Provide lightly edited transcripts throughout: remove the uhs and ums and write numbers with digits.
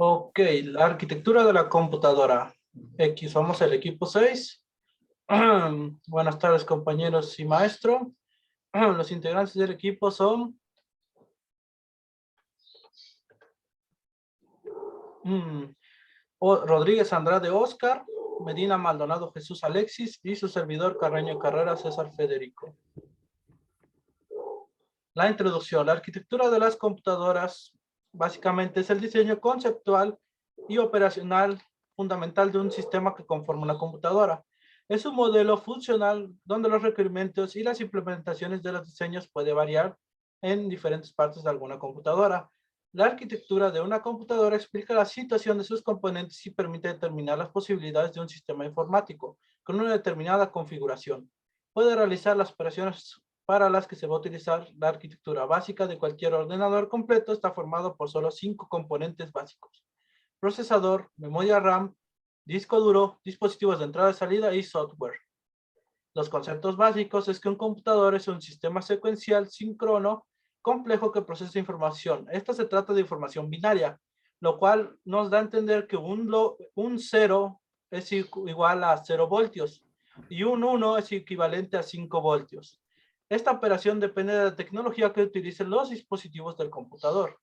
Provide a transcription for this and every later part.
Ok, la arquitectura de la computadora. Aquí somos el equipo 6. Buenas tardes, compañeros y maestro. Los integrantes del equipo son mm, Rodríguez Andrade Oscar, Medina Maldonado Jesús Alexis y su servidor Carreño Carrera César Federico. La introducción. La arquitectura de las computadoras básicamente es el diseño conceptual y operacional fundamental de un sistema que conforma una computadora. Es un modelo funcional donde los requerimientos y las implementaciones de los diseños puede variar en diferentes partes de alguna computadora. La arquitectura de una computadora explica la situación de sus componentes y permite determinar las posibilidades de un sistema informático con una determinada configuración. Puede realizar las operaciones para las que se va a utilizar la arquitectura básica de cualquier ordenador completo. Está formado por solo 5 componentes básicos: procesador, memoria RAM, disco duro, dispositivos de entrada y salida y software. Los conceptos básicos es que un computador es un sistema secuencial síncrono complejo que procesa información. Esto se trata de información binaria, lo cual nos da a entender que un 0 es igual a 0 voltios y un 1 es equivalente a 5 voltios. Esta operación depende de la tecnología que utilicen los dispositivos del computador.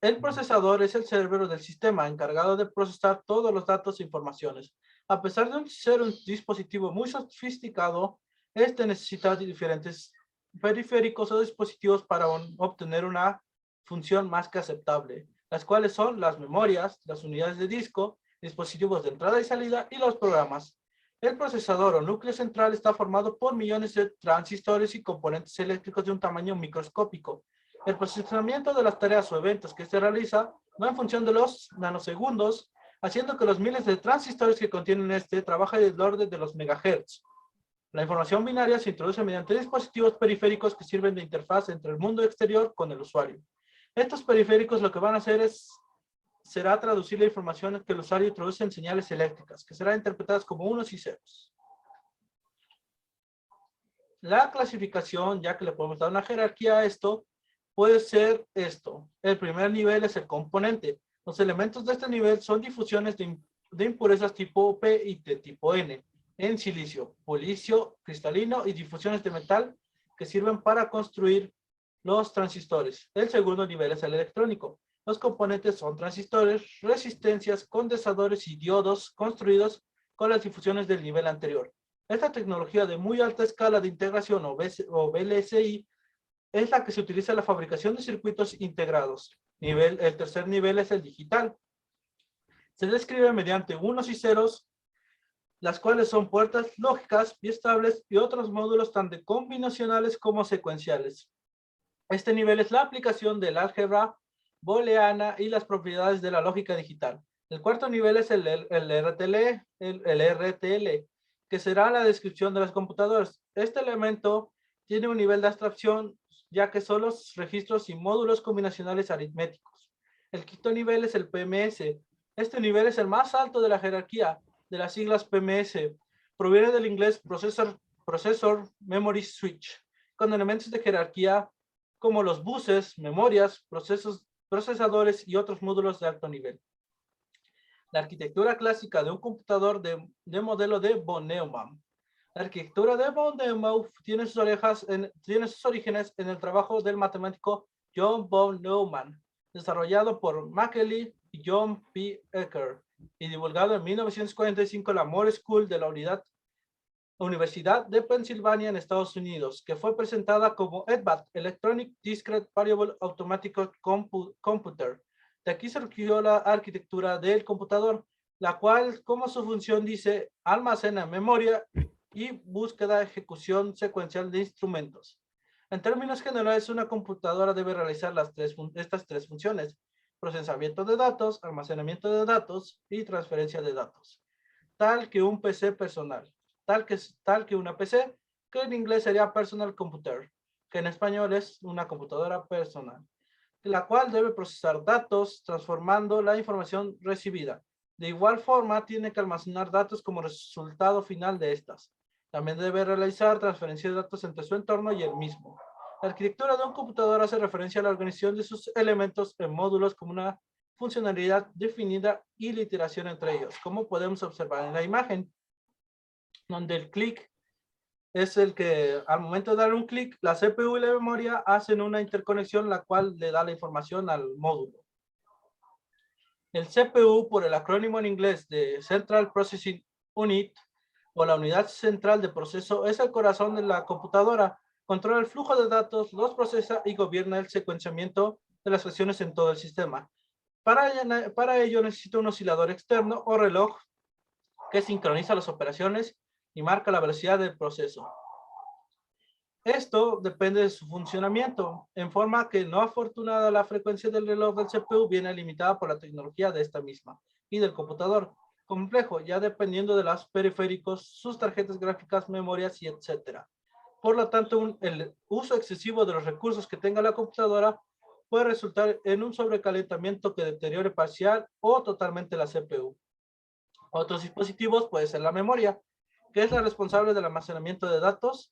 El procesador es el cerebro del sistema, encargado de procesar todos los datos e informaciones. A pesar de ser un dispositivo muy sofisticado, este necesita diferentes periféricos o dispositivos para obtener una función más que aceptable, las cuales son las memorias, las unidades de disco, dispositivos de entrada y salida y los programas. El procesador o núcleo central está formado por millones de transistores y componentes eléctricos de un tamaño microscópico. El procesamiento de las tareas o eventos que se realiza va en función de los nanosegundos, haciendo que los miles de transistores que contienen trabajen del orden de los megahertz. La información binaria se introduce mediante dispositivos periféricos que sirven de interfaz entre el mundo exterior con el usuario. Estos periféricos lo que van a hacer será traducir la información que el usuario introduce en señales eléctricas, que serán interpretadas como unos y ceros. La clasificación, ya que le podemos dar una jerarquía a esto, puede ser esto. El primer nivel es el componente. Los elementos de este nivel son difusiones de impurezas tipo P y de tipo N en silicio, policio cristalino y difusiones de metal que sirven para construir los transistores. El segundo nivel es el electrónico. Los componentes son transistores, resistencias, condensadores y diodos construidos con las difusiones del nivel anterior. Esta tecnología de muy alta escala de integración o VLSI es la que se utiliza en la fabricación de circuitos integrados. El tercer nivel es el digital. Se describe mediante unos y ceros, las cuales son puertas lógicas, biestables y otros módulos tanto combinacionales como secuenciales. Este nivel es la aplicación del álgebra booleana y las propiedades de la lógica digital. El cuarto nivel es el RTL, que será la descripción de las computadoras. Este elemento tiene un nivel de abstracción, ya que son los registros y módulos combinacionales aritméticos. El quinto nivel es el PMS. Este nivel es el más alto de la jerarquía de las siglas PMS. Proviene del inglés Processor Memory Switch, con elementos de jerarquía como los buses, memorias, procesadores y otros módulos de alto nivel. La arquitectura clásica de un computador de modelo de von Neumann. La arquitectura de von Neumann tiene sus orígenes en el trabajo del matemático John von Neumann, desarrollado por Macaulay y John P. Ecker, y divulgado en 1945 en la Moore School de la Universidad de Pensilvania en Estados Unidos, que fue presentada como EDVAC, Electronic Discrete Variable Automatic Computer. De aquí surgió la arquitectura del computador, la cual, como su función dice, almacena memoria y búsqueda de ejecución secuencial de instrumentos. En términos generales, una computadora debe realizar estas tres funciones: procesamiento de datos, almacenamiento de datos y transferencia de datos, tal que un PC personal. Tal que una PC, que en inglés sería personal computer, que en español es una computadora personal, la cual debe procesar datos transformando la información recibida. De igual forma, tiene que almacenar datos como resultado final de estas. También debe realizar transferencia de datos entre su entorno y el mismo. La arquitectura de un computador hace referencia a la organización de sus elementos en módulos como una funcionalidad definida y la iteración entre ellos, como podemos observar en la imagen, donde el clic es el que al momento de dar un clic, la CPU y la memoria hacen una interconexión, la cual le da la información al módulo. El CPU, por el acrónimo en inglés de Central Processing Unit, o la unidad central de proceso, es el corazón de la computadora. Controla el flujo de datos, los procesa y gobierna el secuenciamiento de las acciones en todo el sistema. Para ello necesita un oscilador externo o reloj que sincroniza las operaciones y marca la velocidad del proceso. Esto depende de su funcionamiento, en forma que no afortunada la frecuencia del reloj del CPU viene limitada por la tecnología de esta misma y del computador complejo, ya dependiendo de los periféricos, sus tarjetas gráficas, memorias y etcétera. Por lo tanto, el uso excesivo de los recursos que tenga la computadora puede resultar en un sobrecalentamiento que deteriore parcial o totalmente la CPU. Otros dispositivos puede ser la memoria, que es la responsable del almacenamiento de datos.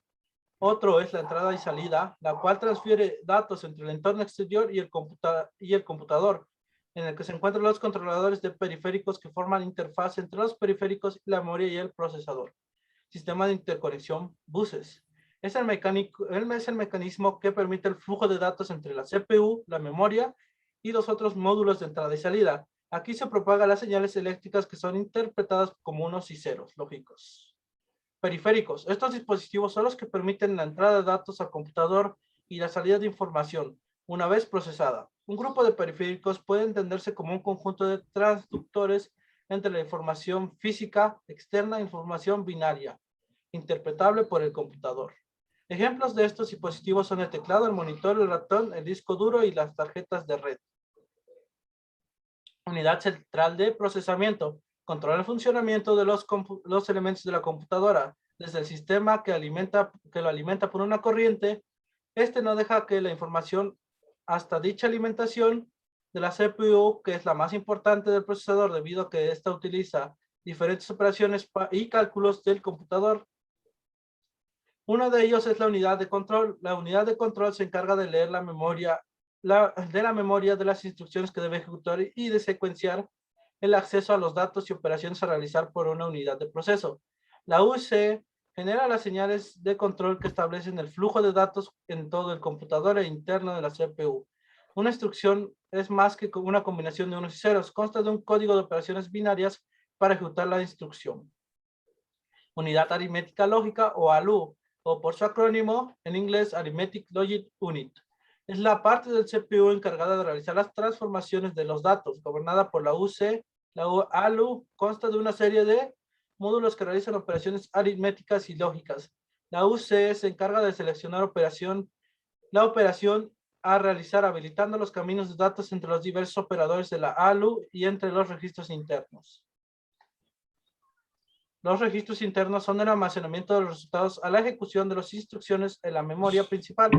Otro es la entrada y salida, la cual transfiere datos entre el entorno exterior y el computador, en el que se encuentran los controladores de periféricos que forman interfaz entre los periféricos, la memoria y el procesador. Sistema de interconexión, buses. Es el mecanismo que permite el flujo de datos entre la CPU, la memoria y los otros módulos de entrada y salida. Aquí se propagan las señales eléctricas que son interpretadas como unos y ceros lógicos. Periféricos. Estos dispositivos son los que permiten la entrada de datos al computador y la salida de información una vez procesada. Un grupo de periféricos puede entenderse como un conjunto de transductores entre la información física externa e información binaria, interpretable por el computador. Ejemplos de estos dispositivos son el teclado, el monitor, el ratón, el disco duro y las tarjetas de red. Unidad central de procesamiento. Controla el funcionamiento de los elementos de la computadora, desde el sistema que lo alimenta por una corriente. Este no deja que la información hasta dicha alimentación de la CPU, que es la más importante del procesador debido a que ésta utiliza diferentes operaciones y cálculos del computador. Uno de ellos es la unidad de control. La unidad de control se encarga de leer la memoria de las instrucciones que debe ejecutar y de secuenciar el acceso a los datos y operaciones a realizar por una unidad de proceso. La UC genera las señales de control que establecen el flujo de datos en todo el computador e interno de la CPU. Una instrucción es más que una combinación de unos y ceros, consta de un código de operaciones binarias para ejecutar la instrucción. Unidad aritmética lógica o ALU, o por su acrónimo en inglés Arithmetic Logic Unit. Es la parte del CPU encargada de realizar las transformaciones de los datos, gobernada por la UC. La ALU consta de una serie de módulos que realizan operaciones aritméticas y lógicas. La UC se encarga de seleccionar la operación a realizar habilitando los caminos de datos entre los diversos operadores de la ALU y entre los registros internos. Los registros internos son el almacenamiento de los resultados a la ejecución de las instrucciones en la memoria principal.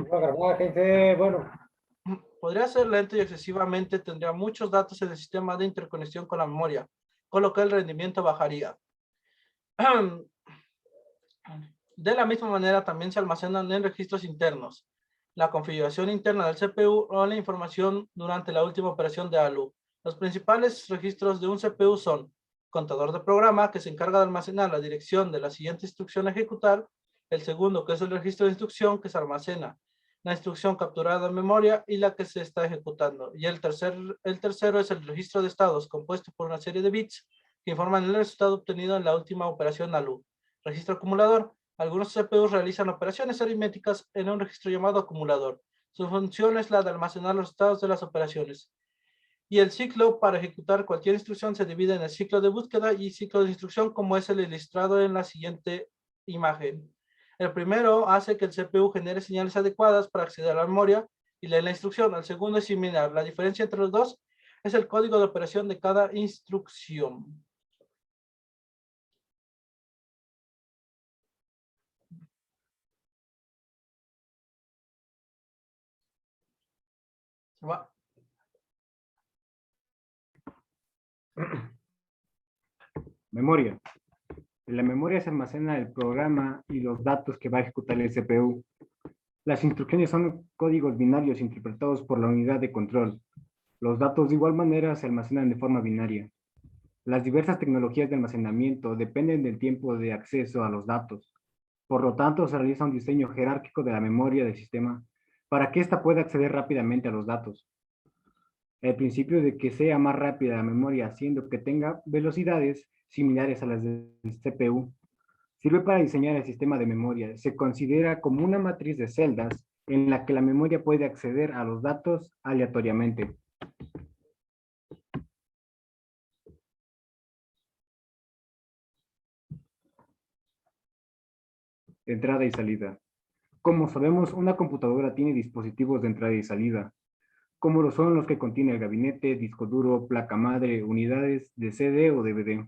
Podría ser lento y excesivamente tendría muchos datos en el sistema de interconexión con la memoria, con lo que el rendimiento bajaría. De la misma manera también se almacenan en registros internos la configuración interna del CPU o la información durante la última operación de ALU. Los principales registros de un CPU son contador de programa, que se encarga de almacenar la dirección de la siguiente instrucción a ejecutar. El segundo, que es el registro de instrucción, que se almacena la instrucción capturada en memoria y la que se está ejecutando. Y el tercero es el registro de estados, compuesto por una serie de bits que informan el resultado obtenido en la última operación ALU. Registro acumulador. Algunos CPUs realizan operaciones aritméticas en un registro llamado acumulador. Su función es la de almacenar los estados de las operaciones. Y el ciclo para ejecutar cualquier instrucción se divide en el ciclo de búsqueda y ciclo de instrucción, como es el ilustrado en la siguiente imagen. El primero hace que el CPU genere señales adecuadas para acceder a la memoria y lee la instrucción. El segundo es similar. La diferencia entre los dos es el código de operación de cada instrucción. Se va. Memoria. En la memoria se almacena el programa y los datos que va a ejecutar el CPU. Las instrucciones son códigos binarios interpretados por la unidad de control. Los datos de igual manera se almacenan de forma binaria. Las diversas tecnologías de almacenamiento dependen del tiempo de acceso a los datos. Por lo tanto, se realiza un diseño jerárquico de la memoria del sistema para que ésta pueda acceder rápidamente a los datos. El principio de que sea más rápida la memoria haciendo que tenga velocidades similares a las del CPU sirve para diseñar el sistema de memoria. Se considera como una matriz de celdas en la que la memoria puede acceder a los datos aleatoriamente. Entrada y salida. Como sabemos, una computadora tiene dispositivos de entrada y salida, como lo son los que contiene el gabinete, disco duro, placa madre, unidades de CD o DVD.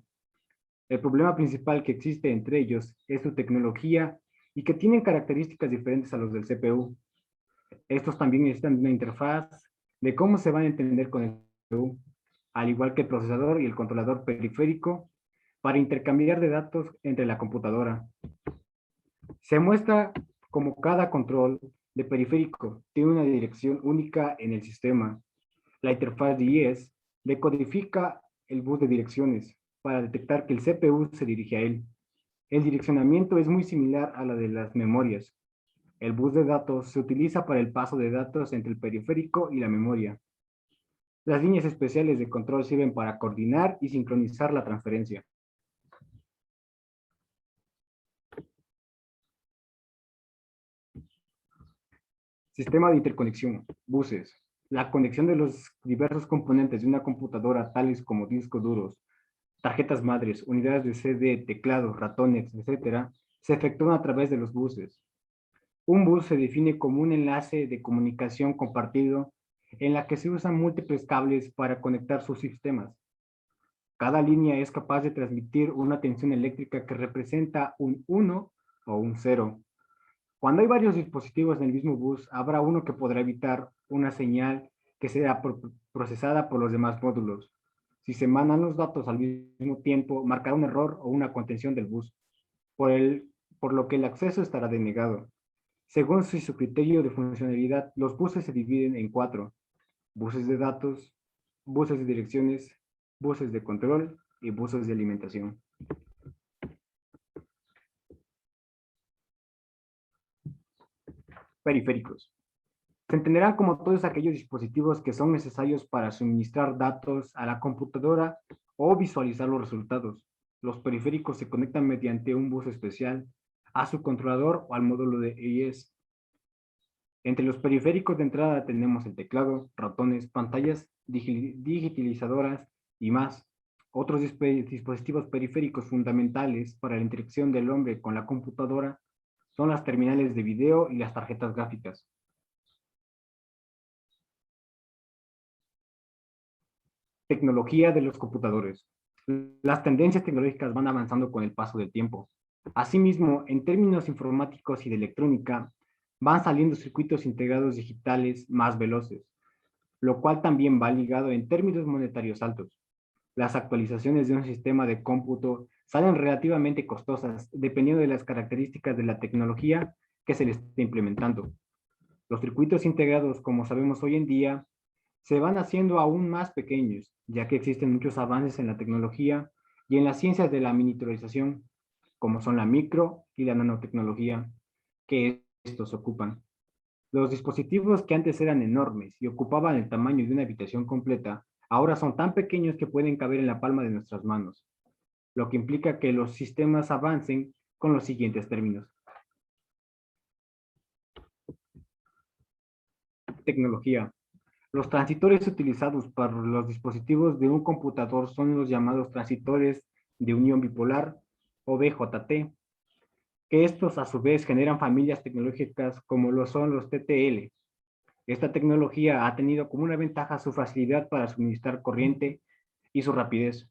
El problema principal que existe entre ellos es su tecnología y que tienen características diferentes a los del CPU. Estos también necesitan una interfaz de cómo se van a entender con el CPU, al igual que el procesador y el controlador periférico, para intercambiar de datos entre la computadora. Se muestra como cada control de periférico tiene una dirección única en el sistema. La interfaz de IES decodifica el bus de direcciones para detectar que el CPU se dirige a él. El direccionamiento es muy similar a la de las memorias. El bus de datos se utiliza para el paso de datos entre el periférico y la memoria. Las líneas especiales de control sirven para coordinar y sincronizar la transferencia. Sistema de interconexión, buses. La conexión de los diversos componentes de una computadora, tales como discos duros, tarjetas madres, unidades de CD, teclados, ratones, etc., se efectúan a través de los buses. Un bus se define como un enlace de comunicación compartido en la que se usan múltiples cables para conectar sus sistemas. Cada línea es capaz de transmitir una tensión eléctrica que representa un 1 o un 0. Cuando hay varios dispositivos en el mismo bus, habrá uno que podrá evitar una señal que sea procesada por los demás módulos. Si se mandan los datos al mismo tiempo, marcará un error o una contención del bus, por lo que el acceso estará denegado. Según su criterio de funcionalidad, los buses se dividen en 4: buses de datos, buses de direcciones, buses de control y buses de alimentación. Periféricos. Se entenderán como todos aquellos dispositivos que son necesarios para suministrar datos a la computadora o visualizar los resultados. Los periféricos se conectan mediante un bus especial a su controlador o al módulo de IES. Entre los periféricos de entrada tenemos el teclado, ratones, pantallas digitalizadoras y más. Otros dispositivos periféricos fundamentales para la interacción del hombre con la computadora son las terminales de video y las tarjetas gráficas. Tecnología de los computadores. Las tendencias tecnológicas van avanzando con el paso del tiempo. Asimismo, en términos informáticos y de electrónica, van saliendo circuitos integrados digitales más veloces, lo cual también va ligado en términos monetarios altos. Las actualizaciones de un sistema de cómputo salen relativamente costosas dependiendo de las características de la tecnología que se le esté implementando. Los circuitos integrados, como sabemos hoy en día, se van haciendo aún más pequeños, ya que existen muchos avances en la tecnología y en las ciencias de la miniaturización, como son la micro y la nanotecnología, que estos ocupan. Los dispositivos que antes eran enormes y ocupaban el tamaño de una habitación completa, ahora son tan pequeños que pueden caber en la palma de nuestras manos, lo que implica que los sistemas avancen con los siguientes términos. Tecnología. Los transistores utilizados para los dispositivos de un computador son los llamados transistores de unión bipolar o BJT, que estos a su vez generan familias tecnológicas como lo son los TTL. Esta tecnología ha tenido como una ventaja su facilidad para suministrar corriente y su rapidez,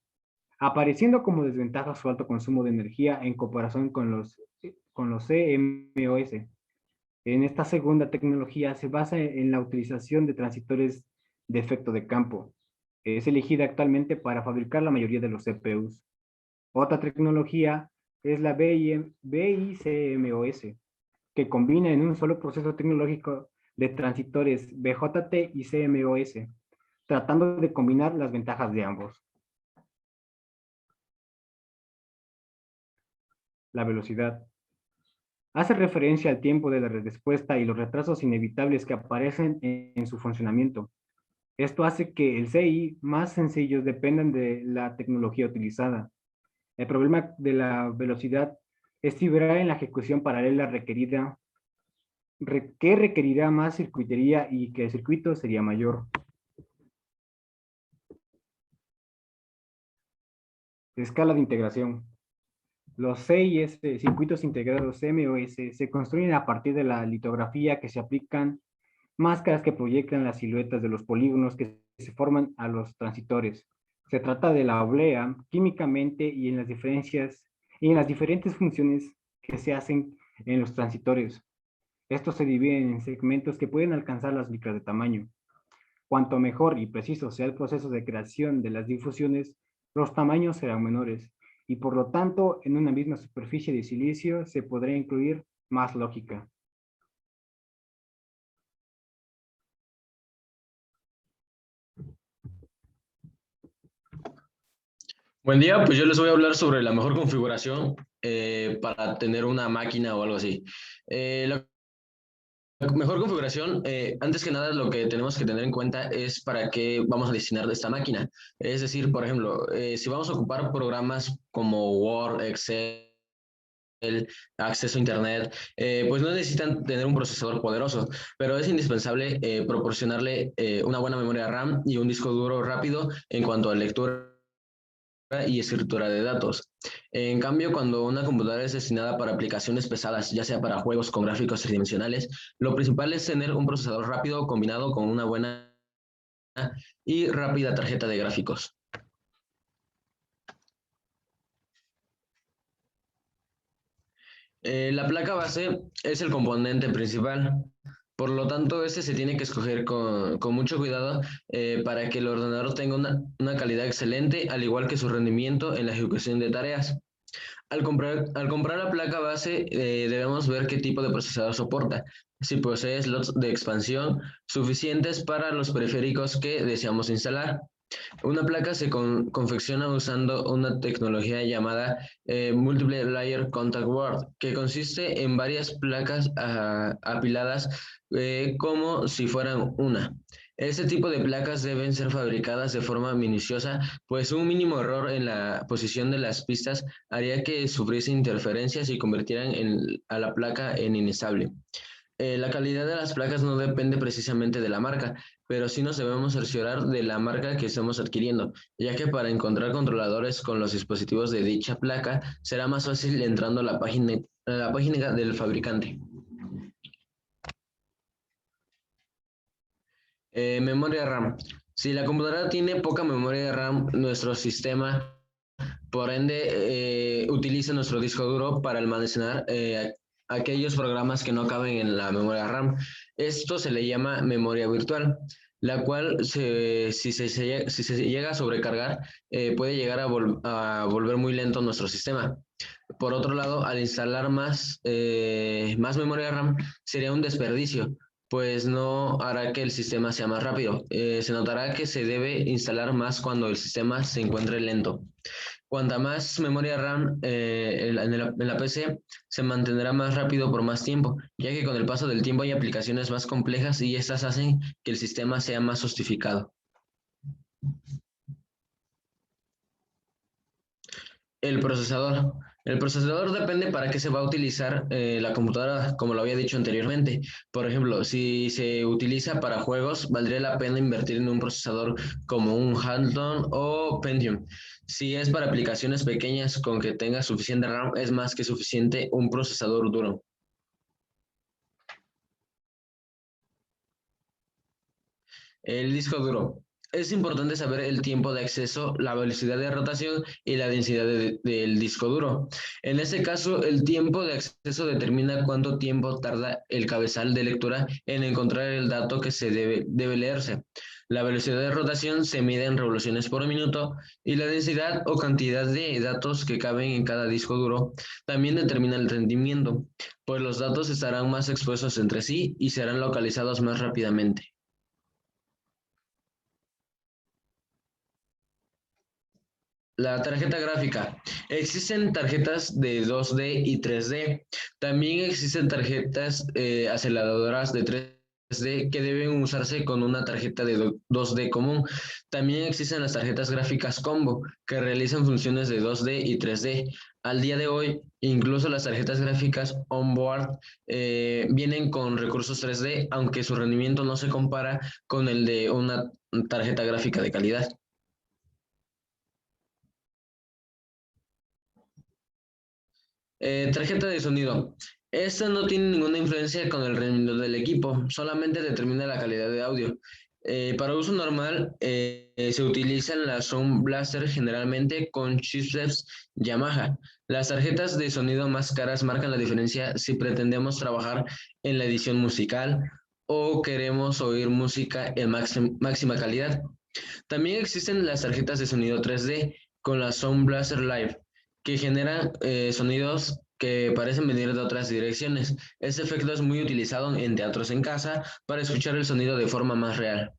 apareciendo como desventaja su alto consumo de energía en comparación con los CMOS. En esta segunda tecnología se basa en la utilización de transistores de efecto de campo. Es elegida actualmente para fabricar la mayoría de los CPUs. Otra tecnología es la BICMOS, que combina en un solo proceso tecnológico de transistores BJT y CMOS, tratando de combinar las ventajas de ambos. La velocidad. Hace referencia al tiempo de la respuesta y los retrasos inevitables que aparecen en su funcionamiento. Esto hace que el CI más sencillos dependan de la tecnología utilizada. El problema de la velocidad es fibrar en la ejecución paralela requerida, que requerirá más circuitería y que el circuito sería mayor. Escala de integración. Los CIS, circuitos integrados CMOS, se construyen a partir de la litografía que se aplican máscaras que proyectan las siluetas de los polígonos que se forman a los transitores. Se trata de la oblea químicamente y en las diferentes funciones que se hacen en los transitores. Estos se dividen en segmentos que pueden alcanzar las micras de tamaño. Cuanto mejor y preciso sea el proceso de creación de las difusiones, los tamaños serán menores y por lo tanto en una misma superficie de silicio se podrá incluir más lógica. Buen día, pues yo les voy a hablar sobre la mejor configuración para tener una máquina o algo así. La mejor configuración, antes que nada, lo que tenemos que tener en cuenta es para qué vamos a destinar esta máquina. Es decir, por ejemplo, si vamos a ocupar programas como Word, Excel, acceso a Internet, pues no necesitan tener un procesador poderoso, pero es indispensable proporcionarle una buena memoria RAM y un disco duro rápido en cuanto a lectura y escritura de datos. En cambio, cuando una computadora es destinada para aplicaciones pesadas, ya sea para juegos con gráficos tridimensionales, lo principal es tener un procesador rápido combinado con una buena y rápida tarjeta de gráficos. La placa base es el componente principal. Por lo tanto, este se tiene que escoger con mucho cuidado para que el ordenador tenga una calidad excelente, al igual que su rendimiento en la ejecución de tareas. Al comprar la placa base, debemos ver qué tipo de procesador soporta, si posee slots de expansión suficientes para los periféricos que deseamos instalar. Una placa se confecciona usando una tecnología llamada Multiple Layer Contact Board, que consiste en varias placas apiladas como si fueran una. Este tipo de placas deben ser fabricadas de forma minuciosa, pues un mínimo error en la posición de las pistas haría que sufriese interferencias y convirtieran a la placa en inestable. La calidad de las placas no depende precisamente de la marca, pero sí nos debemos cerciorar de la marca que estamos adquiriendo, ya que para encontrar controladores con los dispositivos de dicha placa será más fácil entrando a la página del fabricante. Memoria RAM. Si la computadora tiene poca memoria de RAM, nuestro sistema, por ende, utiliza nuestro disco duro para almacenar aquellos programas que no caben en la memoria RAM. Esto se le llama memoria virtual, la cual si se llega a sobrecargar, puede llegar a volver muy lento nuestro sistema. Por otro lado, al instalar más memoria RAM, sería un desperdicio, pues no hará que el sistema sea más rápido. Se notará que se debe instalar más cuando el sistema se encuentre lento. Cuanta más memoria RAM en la PC, se mantendrá más rápido por más tiempo, ya que con el paso del tiempo hay aplicaciones más complejas y estas hacen que el sistema sea más sofisticado. El procesador. El procesador depende para qué se va a utilizar la computadora, como lo había dicho anteriormente. Por ejemplo, si se utiliza para juegos, valdría la pena invertir en un procesador como un Athlon o Pentium. Si es para aplicaciones pequeñas con que tenga suficiente RAM, es más que suficiente un procesador duro. El disco duro. Es importante saber el tiempo de acceso, la velocidad de rotación y la densidad del disco duro. En este caso, el tiempo de acceso determina cuánto tiempo tarda el cabezal de lectura en encontrar el dato que se debe leerse. La velocidad de rotación se mide en revoluciones por minuto y la densidad o cantidad de datos que caben en cada disco duro también determina el rendimiento, pues los datos estarán más expuestos entre sí y serán localizados más rápidamente. La tarjeta gráfica. Existen tarjetas de 2D y 3D. También existen tarjetas aceleradoras de 3D que deben usarse con una tarjeta de 2D común. También existen las tarjetas gráficas combo que realizan funciones de 2D y 3D. Al día de hoy, incluso las tarjetas gráficas onboard vienen con recursos 3D, aunque su rendimiento no se compara con el de una tarjeta gráfica de calidad. Tarjeta de sonido. Esta no tiene ninguna influencia con el rendimiento del equipo, solamente determina la calidad de audio. Para uso normal, se utilizan las Sound Blaster generalmente con chipsets Yamaha. Las tarjetas de sonido más caras marcan la diferencia si pretendemos trabajar en la edición musical o queremos oír música en máxima calidad. También existen las tarjetas de sonido 3D con la Sound Blaster Live, que generan sonidos que parecen venir de otras direcciones. Este efecto es muy utilizado en teatros en casa para escuchar el sonido de forma más real.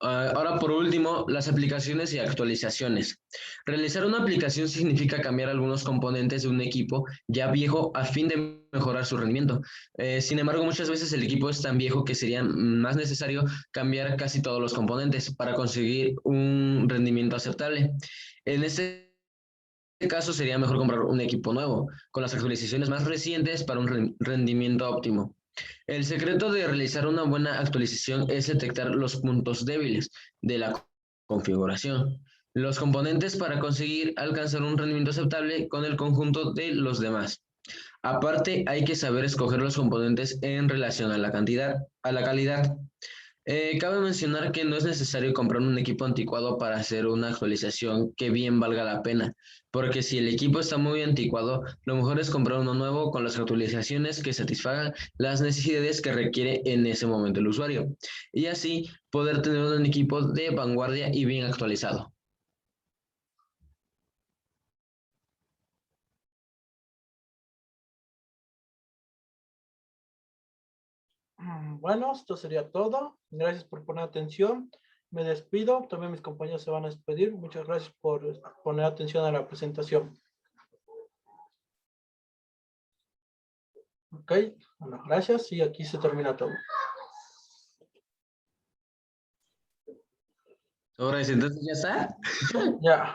Ahora, por último, las aplicaciones y actualizaciones. Realizar una aplicación significa cambiar algunos componentes de un equipo ya viejo a fin de mejorar su rendimiento. Sin embargo, muchas veces el equipo es tan viejo que sería más necesario cambiar casi todos los componentes para conseguir un rendimiento aceptable. En este caso, sería mejor comprar un equipo nuevo, con las actualizaciones más recientes para un rendimiento óptimo. El secreto de realizar una buena actualización es detectar los puntos débiles de la configuración, los componentes para conseguir alcanzar un rendimiento aceptable con el conjunto de los demás. Aparte, hay que saber escoger los componentes en relación a la calidad. Cabe mencionar que no es necesario comprar un equipo anticuado para hacer una actualización que bien valga la pena, porque si el equipo está muy anticuado, lo mejor es comprar uno nuevo con las actualizaciones que satisfagan las necesidades que requiere en ese momento el usuario, y así poder tener un equipo de vanguardia y bien actualizado. Bueno, esto sería todo. Gracias por poner atención. Me despido. También mis compañeros se van a despedir. Muchas gracias por poner atención a la presentación. Ok, bueno, gracias y aquí se termina todo. Ahora, entonces ya está. Ya.